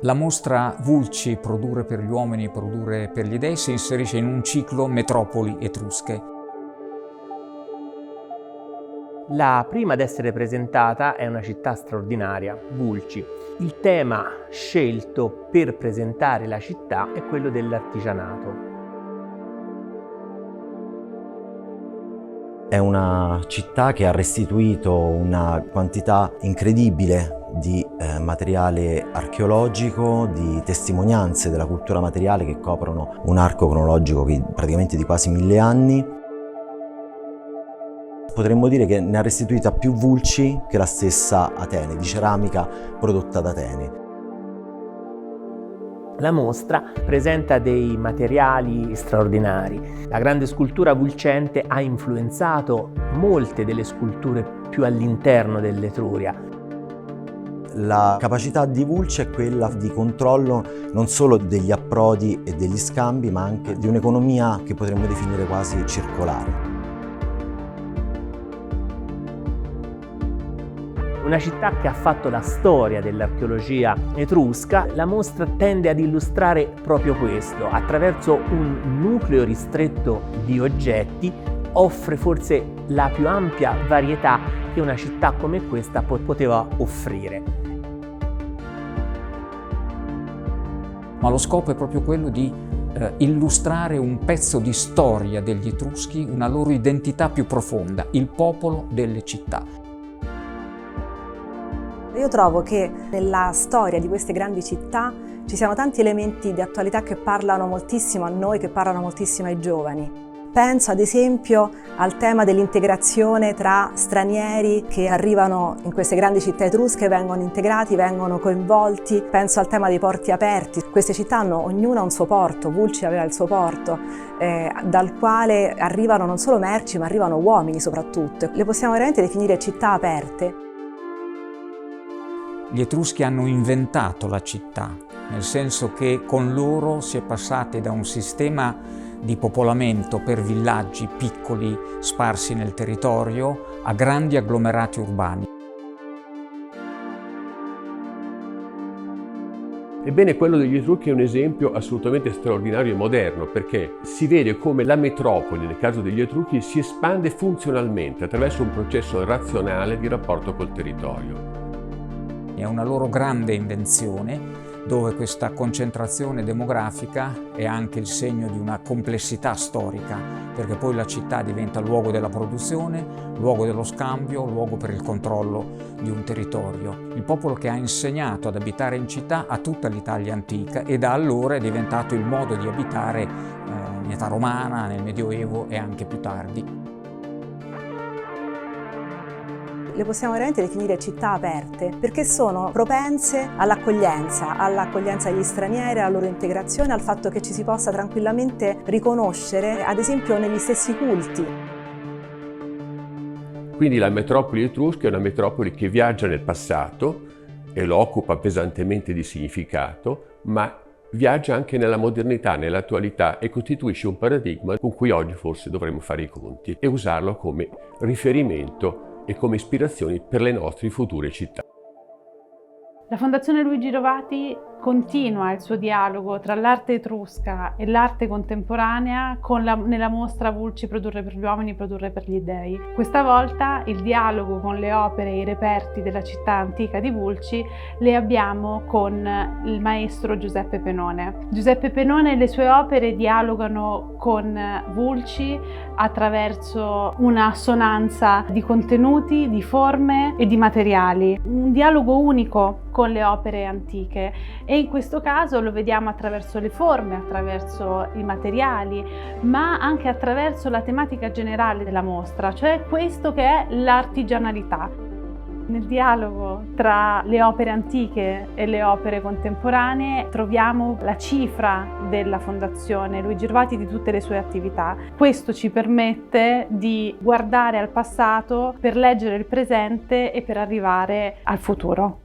La mostra Vulci, produrre per gli uomini, produrre per gli dei si inserisce in un ciclo Metropoli etrusche. La prima ad essere presentata è una città straordinaria, Vulci. Il tema scelto per presentare la città è quello dell'artigianato. È una città che ha restituito una quantità incredibile di materiale archeologico, di testimonianze della cultura materiale che coprono un arco cronologico praticamente di quasi 1000 anni. Potremmo dire che ne ha restituita più Vulci che la stessa Atene, di ceramica prodotta da Atene. La mostra presenta dei materiali straordinari. La grande scultura vulcente ha influenzato molte delle sculture più all'interno dell'Etruria. La capacità di Vulci è quella di controllo non solo degli approdi e degli scambi, ma anche di un'economia che potremmo definire quasi circolare. Una città che ha fatto la storia dell'archeologia etrusca, la mostra tende ad illustrare proprio questo. Attraverso un nucleo ristretto di oggetti offre forse la più ampia varietà che una città come questa poteva offrire. Ma lo scopo è proprio quello di illustrare un pezzo di storia degli Etruschi, una loro identità più profonda, il popolo delle città. Io trovo che nella storia di queste grandi città ci siano tanti elementi di attualità che parlano moltissimo a noi, che parlano moltissimo ai giovani. Penso ad esempio al tema dell'integrazione tra stranieri che arrivano in queste grandi città etrusche, vengono integrati, vengono coinvolti. Penso al tema dei porti aperti. Queste città hanno ognuna un suo porto, Vulci aveva il suo porto, dal quale arrivano non solo merci ma arrivano uomini soprattutto. Le possiamo veramente definire città aperte. Gli Etruschi hanno inventato la città, nel senso che con loro si è passati da un sistema di popolamento per villaggi piccoli sparsi nel territorio a grandi agglomerati urbani. Ebbene, quello degli Etruschi è un esempio assolutamente straordinario e moderno, perché si vede come la metropoli, nel caso degli Etruschi, si espande funzionalmente attraverso un processo razionale di rapporto col territorio. È una loro grande invenzione, dove questa concentrazione demografica è anche il segno di una complessità storica, perché poi la città diventa luogo della produzione, luogo dello scambio, luogo per il controllo di un territorio. Il popolo che ha insegnato ad abitare in città a tutta l'Italia antica e da allora è diventato il modo di abitare in età romana, nel Medioevo e anche più tardi. Le possiamo veramente definire città aperte perché sono propense all'accoglienza degli stranieri, alla loro integrazione, al fatto che ci si possa tranquillamente riconoscere, ad esempio, negli stessi culti. Quindi la metropoli etrusca è una metropoli che viaggia nel passato e lo occupa pesantemente di significato, ma viaggia anche nella modernità, nell'attualità e costituisce un paradigma con cui oggi forse dovremmo fare i conti e usarlo come riferimento e come ispirazioni per le nostre future città. La Fondazione Luigi Rovati continua il suo dialogo tra l'arte etrusca e l'arte contemporanea nella mostra Vulci, produrre per gli uomini, produrre per gli dei. Questa volta il dialogo con le opere e i reperti della città antica di Vulci le abbiamo con il maestro Giuseppe Penone. Giuseppe Penone e le sue opere dialogano con Vulci attraverso una assonanza di contenuti, di forme e di materiali. Un dialogo unico con le opere antiche e in questo caso lo vediamo attraverso le forme, attraverso i materiali, ma anche attraverso la tematica generale della mostra, cioè questo che è l'artigianalità. Nel dialogo tra le opere antiche e le opere contemporanee troviamo la cifra della Fondazione Luigi Rovati, di tutte le sue attività. Questo ci permette di guardare al passato per leggere il presente e per arrivare al futuro.